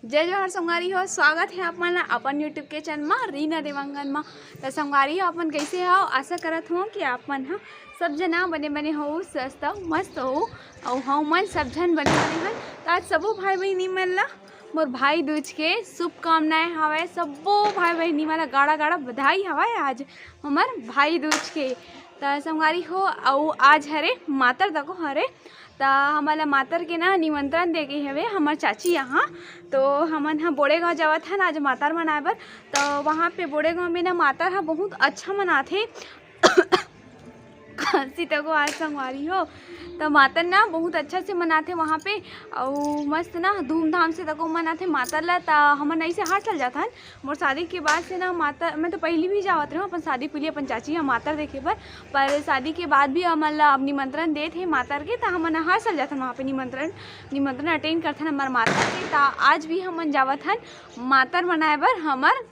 जय जोहर संगवारी हो। स्वागत है आप मन अपन यूट्यूब के चैनल में रीना देवांगन में। तो संगवारी हो अपन कैसे हो, आशा करत हो कि आप मन हाँ सब जना बने बने हो, स्वस्थ मस्त हो और हम मन सब जन बने बने हन। तो आज सबो भाई बहनी मन ला मोर भाई दूज के शुभकामनाएं हवे। सबो भाई बहनी मन ला गाड़ा गाड़ा बधाई हवे आज हमार भाई दूज के। तो संगवारी हो और आज हरे मातर तको हरे तो हमारा मातर के ना निमंत्रण दे के हवे हमार चाची यहाँ। तो हमन हाँ बोड़े गाँव जावत हन आज मातर मनाए बर। तो वहाँ पे बोड़े गाँव में ना मातर हाँ बहुत अच्छा मनाथे खांसी तको आज संगवारी हो। तो मातर ना बहुत अच्छा से मनाथे वहाँ पे और मस्त ना धूमधाम से तको मनाथे मातर ला। तो हमन ऐसे हाथ चल जाता हन मोर शादी के बाद से ना मातर मैं तो पहले भी जावत रही हूँ अपन शादी पहले अपन चाची यहाँ मातर देखे पर शादी के बाद भी हमन ला अब निमंत्रण दे थे मातर के। तो हमन हाथ चल जाथन वहाँ पे निमंत्रण अटेंड करथन हमार मातर के। तो आज भी हमन जावत हन मातर मनाए बर हमार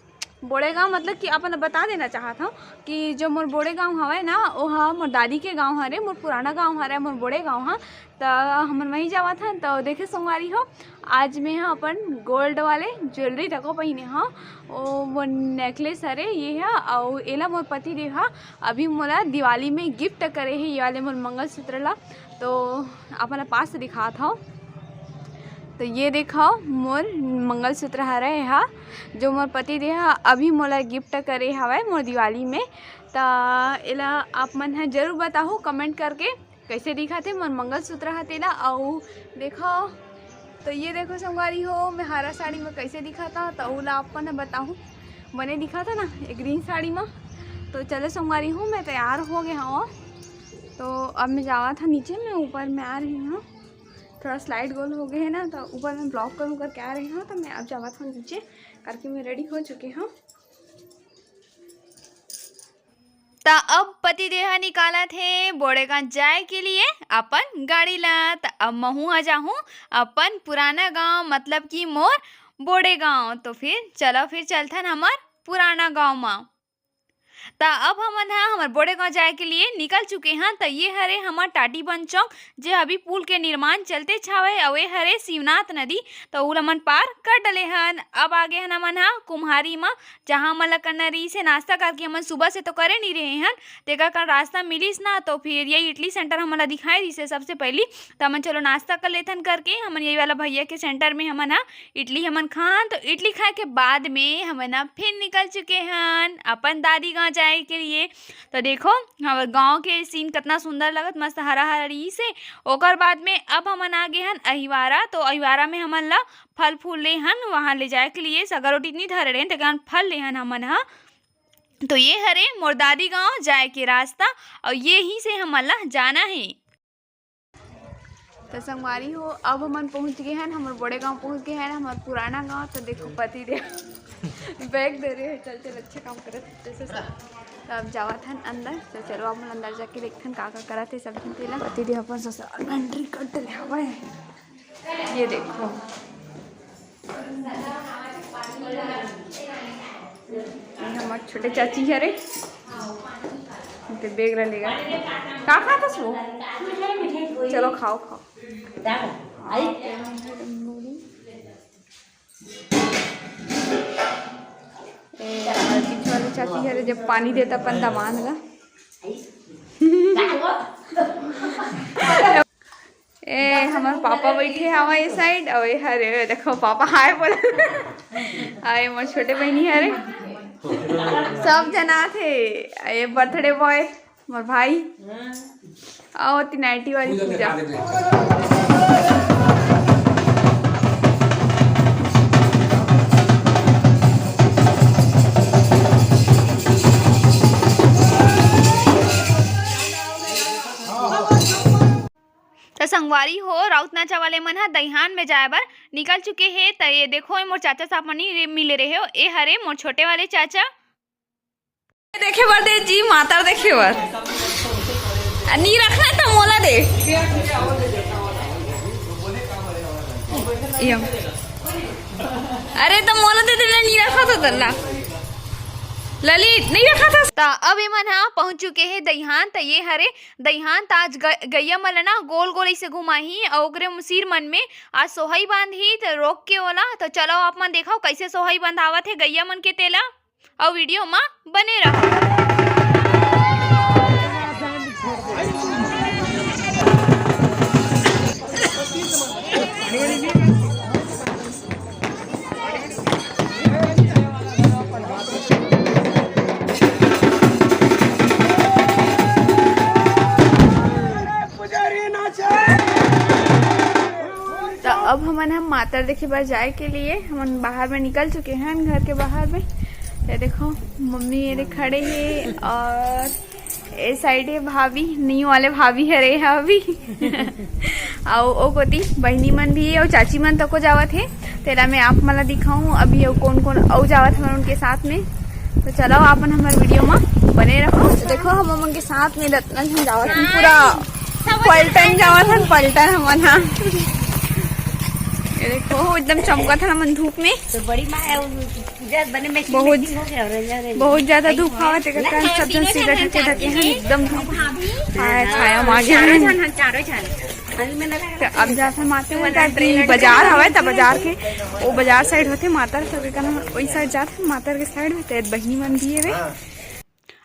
बोड़े गाँव। मतलब कि अपन बता देना चाहत हूँ कि जो मोर बोड़े गाँव हवे ना वो मोर दादी के गाँव हरे, मोर पुराना गाँव हरे मोर बोड़े गाँव हाँ। तो हमन वहीं जावत हन। तो देखे संगवारी हो आज मैं हाँ अपन गोल्ड वाले ज्वेलरी तको पहने हाँ वो मोर नेकलेस हरे ये है और एला मोर पति देव हाँ अभी मोला दिवाली में गिफ्ट करे है ये वाले मोर मंगलसूत्र ला। तो अपन पास दिखात हूँ। तो ये देखो मोर मंगलसूत्र हरे हा जो मोर पति दे हा अभी मोला गिफ्ट करे हवे मोर दिवाली में। तो एला आप मन है जरूर बताओ कमेंट करके कैसे दिखा थे मोर मंगलसूत्र हा तेला। और देखो तो ये देखो संगवारी हो मैं हरा साड़ी में कैसे दिखा था तो ओला आप मन बताओ बने दिखा था ना एक ग्रीन साड़ी में। तो चलो संगवारी हूँ मैं तैयार हो गया हूँ। तो अब मैं जावा था नीचे मैं ऊपर में आ रही हूँ, थोड़ा स्लाइड गोल हो गए हैं ना तो ऊपर मैं ब्लॉक करूँ करके आ रही हूँ। तो मैं अब जावा था नीचे करके मैं रेडी हो चुकी हूँ। तो अब पति देहा निकाला थे बोड़ेगांव जाए के लिए अपन गाड़ी ला। तो अब महू आ जाऊँ अपन पुराना गांव मतलब कि मोर बोड़े गांव। तो फिर चलो फिर चलथन हमार पुराना गांव में। तो अब हमन हमार बोड़े गाँव जाए के लिए निकल चुके हैं। तो ये हरे हमार टाटीबंध चौक जे अभी पुल के निर्माण चलते छावे और ये हरे शिवनाथ नदी। तो उल हमन पार कर डले हन। अब आगे हन हमन कुम्हारी में जहाँ हमन कन्नरी से नाश्ता करके हमन सुबह से तो करे नहीं रहे हन तेका का रास्ता मिलिस ना। तो फिर ये इडली सेंटर हमन दिखाई दी से सबसे पहली। तो हमन चलो नाश्ता कर लेथन करके हमन यही वाला भैया के सेंटर में हमन इडली हमन खान। तो इडली खाए के बाद में हमन फिर निकल चुके हन अपन दादी गाँव जाए के लिए। तो देखो हमारे गांव के सीन कितना सुंदर लगत मस्त हरा हरी से। ओकर बाद में अब हमन आ गए हन अहिवारा। तो अहिवारा में हमन ला फल फूल ले हन वहाँ ले जाए के लिए सगर रोटी नहीं धरे रहे तो फल ले हन हमन हाँ। तो ये हरे मोर दादी गाँव जाए के रास्ता और ये ही से हमन ला जाना है। तो संगवारी हो अब हमन पहुँच गए हैं हमारे बड़े गांव पहुँच गए हैं हमारे पुराना गांव। तो देखो पति दे बैग दे रहे हैं चल चल अच्छा काम करत जैसे सब। तो अब जावत हन अंदर। तो चलो अब अंदर जाके देखथन का करत है सब जन तेला। पति दे अपन ससुराल में एंट्री कर दे हवे। ये देखो हमारे छोटे चाची हरे बैग लेगा का खाता सो चलो खाओ खाओ। पीछे वाली चाची है जब पानी देता अपन दामान ला ए हमारे पापा बैठे हवा ये साइड और ये हरे देखो पापा हाय बोले आए मोर छोटे बहनी हरे सब जना थे। ये बर्थडे बॉय मोर भाई और 90 वाली पूजा। तो संगवारी हो राउतनाचा वाले मन दहिहान में जाए बर निकल चुके हैं। तो ये देखो मोर चाचा साहब मनी मिले रहे हो ए हरे मोर छोटे वाले चाचा देखे बर दे जी मातर देखे बर नी रखना तो मोला दे अरे तो मोला दे नी रखा तो दल्ला ललित नहीं रखा था। ता अब एमन हा पहुंच चुके हैं दहिहान। त ये हरे दहिहान त आज गैया मन ना गोल गोल ऐसे घुमाही और ओकरे सिर मन में आज सोहई बांधी त रोक के ओला। तो चलो आप मन देखो कैसे सोहई बंधावत है गैया मन के तेला और वीडियो में बने रहो। अब हम माता देखे बार जाए के लिए हम बाहर में निकल चुके हैं घर के बाहर में। ये देखो मम्मी मेरे खड़े हैं और ए साइड है भाभी न्यू वाले भाभी है रे अभी और ओ कोती बहनी मन भी है और चाची मन तको जावत है। तेरा मैं आप मला दिखाऊं अभी कौन कौन और जावत है उनके साथ में। तो चलो आपन हमारे वीडियो में बने रहो। तो देखो हम उनके साथ में रत्न जावत हैं पूरा पलटन जावत हैं पलटन हमन हाँ। देखो एकदम चमका था मन धूप में तो बड़ी माँ है बहुत ज्यादा धूप हवा के कारण सब जन सीधा ढके ढके हैं एकदम धूप छाया आ गया। अब जाते माते हुए बाजार हवा तब बाजार के वो बाजार साइड होते मातर सब के वही साइड जाते मातर के साइड में तेज बहनी मन भी है।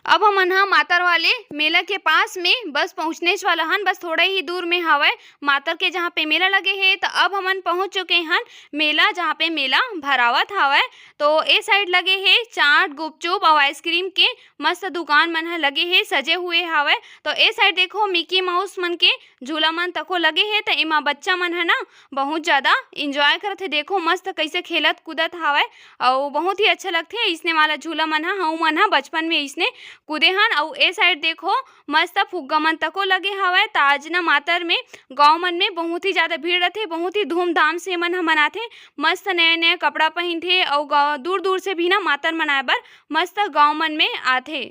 अब हम मातर वाले मेला के पास में बस पहुंचने वाला हन। बस थोड़ा ही दूर में हवे मातर के जहाँ पे मेला लगे है। तो अब हमन पहुंच चुके हन मेला जहाँ पे मेला भरावत हवे। तो ए साइड लगे है चाट गुपचुप और आइसक्रीम के मस्त दुकान मन लगे है सजे हुए हवे। तो ए साइड देखो मिकी माउस मन के झूला मन तको लगे है। तो एमा बच्चा मन है ना बहुत ज्यादा इंजॉय करते। देखो मस्त कैसे खेलत कूदत हवे और बहुत ही अच्छा लगते इसने वाला झूला मन हम मन बचपन में इसने कूदे हन। और ए साइड देखो मस्त फुग्गा मन तको लगे हवे। ताज ना मातर में गांव मन में बहुत ही ज्यादा भीड़ रहते बहुत ही धूमधाम से मन हम मनाते मस्त नए नए कपड़ा पहनते और दूर दूर से भी ना मातर मनाए बर मस्त गांव मन में आते।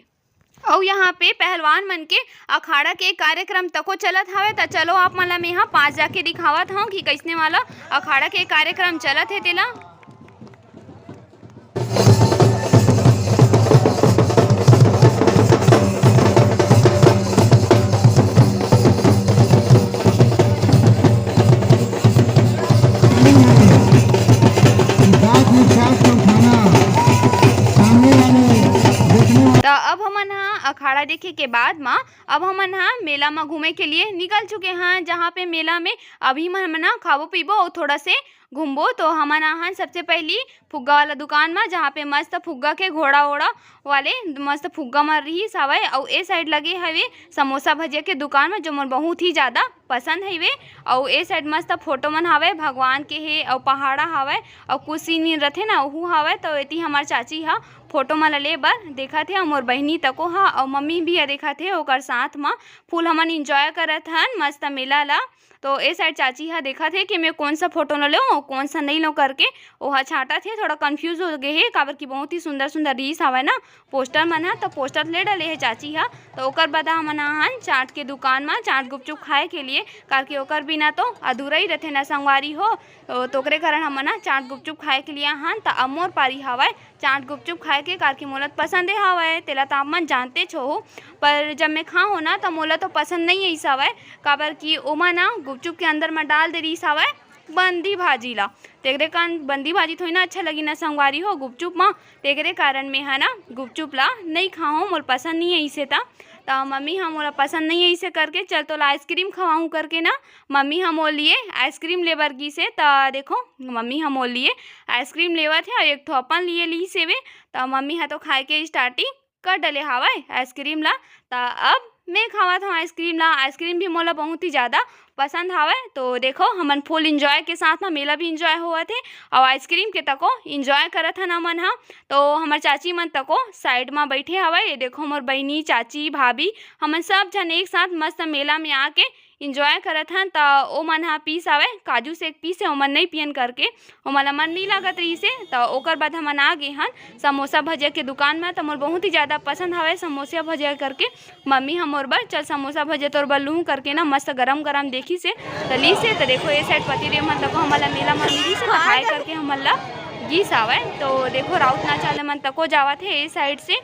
और यहाँ पे पहलवान मन के अखाड़ा के कार्यक्रम तको चलत हवे। तो चलो आप मला में यहाँ पास जाके दिखावत हूँ कि कैसने वाला अखाड़ा के कार्यक्रम चलत है तेला। अब हमन अखाड़ा देखे के बाद माँ अब हमन मेला में घूमे के लिए निकल चुके हैं। जहाँ पे मेला में अभी हम खाबो पीबो और थोड़ा से घूमबो। तो हमन सबसे पहली फुग्गा वाला दुकान में जहाँ पे मस्त फुग्गा के घोड़ा ओड़ा वाले मस्त फुग्गा मार रही हवे। और ए साइड लगे हवे समोसा भजिया के दुकान में जो मोर बहुत ही ज़्यादा पसंद हवे। और ए साइड मस्त फोटो मन हवे भगवान के है और पहाड़ा हवे और कुछ सीन रथे ना वहू हवे। तो एती हमार चाची हा फोटो मन ले बर देखा थे और मोर बहनी तको हा और मम्मी भी देखा थे ओकर साथ में फुल हमन इंजॉय करत हन मस्त मेला ला। तो ए साइड चाची हा देखा थे कि मैं कौन सा फोटो न लो कौन सा नहीं लो करके वह छाटा थे थोड़ा कंफ्यूज हो गए है काबर की बहुत ही सुंदर सुंदर रीस हवे ना पोस्टर मन है। तो पोस्टर ले डाले है चाची हा। तो ओकर बाद हमन आहन चाट के दुकान में चाट गुपचुप खाए के लिए कारके ओकर बिना तो अधूरा ही रहते ना संगवारी हो। तो ओकरे कारण हमन चाट गुपचुप खाए के लिए आहन। तो अब मोर पारी हवे चाट गुपचुप खाए के कारके मोला पसंद हवे तेला तो आप मन जानते छो। पर जब मैं खाऊँ हो ना तो मोला तो पसंद नहीं ऐसा हवे काबर की ओमा ना गुपचुप के अंदर में डाल दे रही हवे बंदी भाजी ला। तेरे कारण बंदी भाजी थोड़ी ना अच्छा लगी ना संगवारी हो गुपचुप माँ। तेरे कारण में है ना गुपचुप ला नहीं खाऊँ मोल पसंद नहीं है इसे तो मम्मी हम मोला पसंद नहीं है इसे करके चल तो आइसक्रीम खवाऊँ करके ना मम्मी हम मोल लिए आइसक्रीम लेबर की से। तो देखो मम्मी हम मोल लिए आइसक्रीम लेवा थे और एक ठो अपन लिए ली सेवे। तो मम्मी हा तो खाए के स्टार्टिंग कर डले हवाए आइसक्रीम ला। तो अब मैं खावा था आइसक्रीम ला। आइसक्रीम भी मोला बहुत ही ज़्यादा पसंद हवे। तो देखो हमन फुल इंजॉय के साथ में मेला भी इंजॉय हुआ थे और आइसक्रीम के तको इंजॉय करत हन हमन हा। तो हमार चाची मन तको साइड में बैठे हवे। ये देखो मोर बहनी चाची भाभी हमन सब जन एक साथ मस्त मेला में आके इंजॉय करत हन। तो ओ मन हा पीस आवे काजू से एक पीस है ओमन नहीं पियन करके ओमन मन नहीं लागत रही से। तो ओकर बाद हमन आ गए हन समोसा भजिया के दुकान में। तो मोर बहुत ही ज़्यादा पसंद हवे समोसा भजिया करके मम्मी हम मोर बर चल समोसा भजिया तोर बर लूँ करके ना मस्त गरम गरम देखी से तो ली से। तो देखो ये साइड पति देव मन तको हमन ला मेला मन मिली से खाए करके हमन ला गीस आवे। तो देखो राउत नाच वाले मन तको जावत है ए साइड से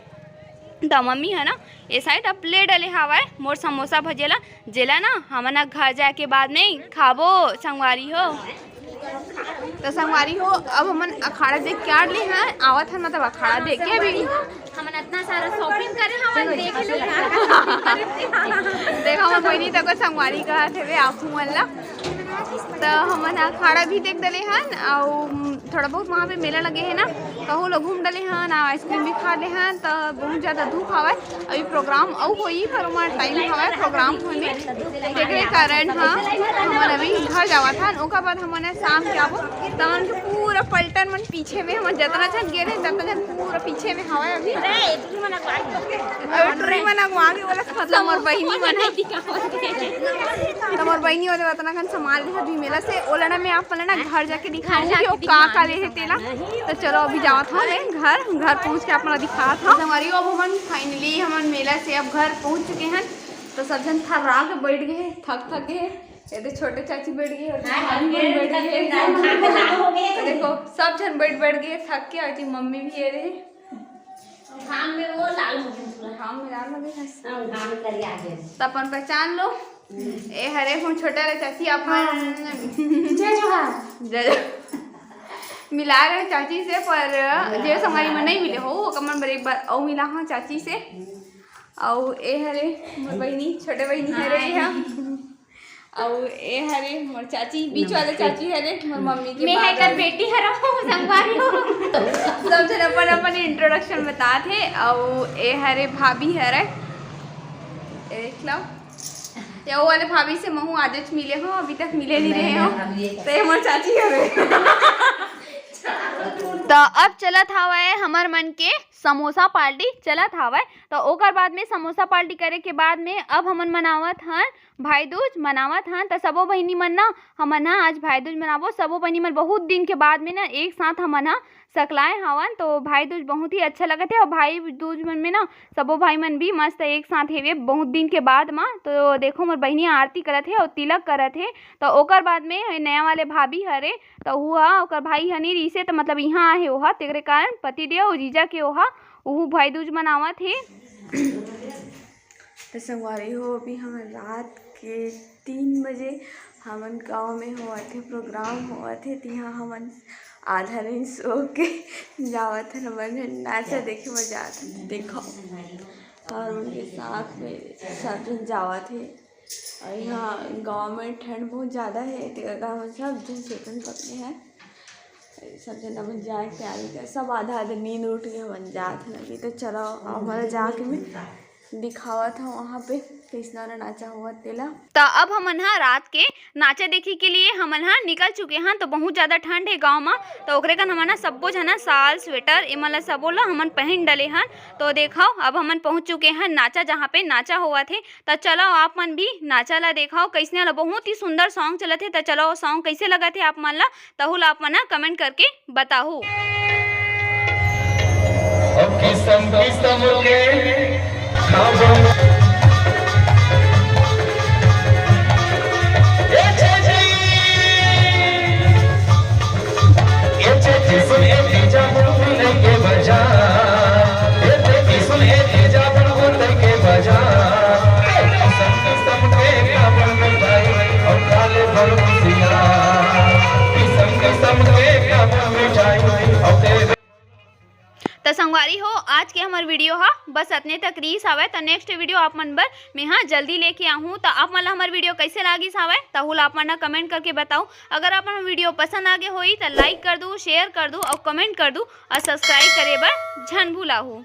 तो मम्मी है ना ये साइड अब प्लेट डले हवा है मोर समोसा भजेला जेला ना हमन घर जाए के बाद में खाबो संगवारी हो। तो संगवारी हो अब हमन अखाड़ा देख के आ ली हैं आवत हन मतलब अखाड़ा देख के भी हमन इतना सारा शॉपिंग करे हमन देख ले देखा हम बहनी तक संगवारी कहा थे आपू वाला तो हमन अखाड़ा भी देख डले हन और थोड़ा बहुत वहाँ पे मेला लगे है ना तो वो लोग घूम डले हन आइसक्रीम भी खा ले हन तो बहुत ज़्यादा धूप हवा अभी प्रोग्राम और होई पर हमारा टाइम हवा प्रोग्राम होने के कारण हाँ हमन अभी घर जावा था ओकर बाद हमन शाम के आबो तो हमन के पूरा पलटन मन पीछे में हम जितना जन गे रहे उतना जन पूरा पीछे में हवा अभी ट्री मन अगवा के बोला मतलब मोर बहिनी मन तो मोर बहिनी वाले उतना खन संभाल ले अभी मेला से ओलना में आप ना घर जाके दिखाऊंगी कि वो का ले है तेला तो चलो अभी जावा था मैं घर पहुंच के अपना दिखा था हमारी अब हमन फाइनली हमन मेला से अब घर पहुंच चुके हैं तो सब जन थर्रा के बैठ गए थक गए ये तो छोटे चाची बैठ गए और बैठ गए देखो सब जन बैठ गए थक के और मम्मी भी ये रहे तो अपन पहचान लो ए हरे हम छोटा रहे चाची अपन जय मिला रहे चाची से पर जे हमारी में नहीं मिले हो कमन पर एक बार और मिला हाँ चाची से और ए हरे मोर बहनी छोटे बहनी हरे है और ए हरे मोर चाची बीच वाले चाची हरे मोर मम्मी की मैं कर बेटी हरा संगवारी हो सब जन अपन अपन इंट्रोडक्शन बता थे और ए हरे भाभी हरे देख लो या वो वाले भाभी से महू आदेश मिले हो अभी तक मिले नहीं रहे हो तो ये मोर चाची हरे तो अब चलत हवा हमार मन के समोसा पार्टी चलत हवा तो ओकर बाद में समोसा पार्टी करे के बाद में अब हमन मनावत हन भाई दूज मनावत हन तो सबो बहनी मन ना हमन आज भाई दूज मनाबो सबो बहनी मन बहुत दिन के बाद में ना एक साथ हमन सकलाए हवन तो भाई दूज बहुत ही अच्छा लगत है और भाई दूज मन में ना सबो भाई मन भी मस्त एक साथ हेवे बहुत दिन के बाद माँ तो देखो मोर बहनी आरती करत है और तिलक करत है तो ओकर बाद में नया वाले भाभी हरे तो हुआ ओकर भाई हनी रीसे तो मतलब यहाँ आहे ओहा तेरे कारण पतिदेव और जीजा के ओहा वो भाई दूज मनावत है। तो संगवारी हो अभी हम रात के 3 बजे हमन गाँव में हुआ थे प्रोग्राम हुआ थे तो यहाँ हमन आधा दिन सो के जावत है हमन नाचा देखे मजा आता देखो और उनके साथ में सब जन जावा थे और यहाँ गांव में ठंड बहुत ज़्यादा है तो गाँव में सब जन स्वेटर पकड़े हैं सब जन अपन जाए तैयारी कर सब आधा नींद उठ के हमन जात है अभी तो चलो हमारा जाके मैं दिखावा था वहाँ पे कैसना नाचा हुआ तेला तो अब हमन रात के नाचा देखे के लिए हमन निकल चुके हैं तो बहुत ज़्यादा ठंड है गांव में तो ओकरे कन हमन सबो झन साल स्वेटर एमन सबो ला हमन पहन डले हन तो देखो अब हमन पहुंच चुके हैं नाचा जहाँ पे नाचा हुआ थे तो चलो आप मन भी नाचा ला देखाओ कैसने ला बहुत ही सुंदर सॉन्ग चलत है तो चलो वो सॉन्ग कैसे लगा थे आप मन ला तहुल आप मन कमेंट करके बताओ। तो संगवारी हो आज के हमार वीडियो हा बस इतने तक रीस आवे तो नेक्स्ट वीडियो आप मन बर मैं हाँ जल्दी लेके आऊँ तो आप मन हमार वीडियो कैसे लागिस आवे तहुल आप मन कमेंट करके बताओ। अगर आप मन वीडियो पसंद आगे होई तो लाइक कर दूँ शेयर कर दूँ और कमेंट कर दूँ और सब्सक्राइब करे बर झन भूलाहू।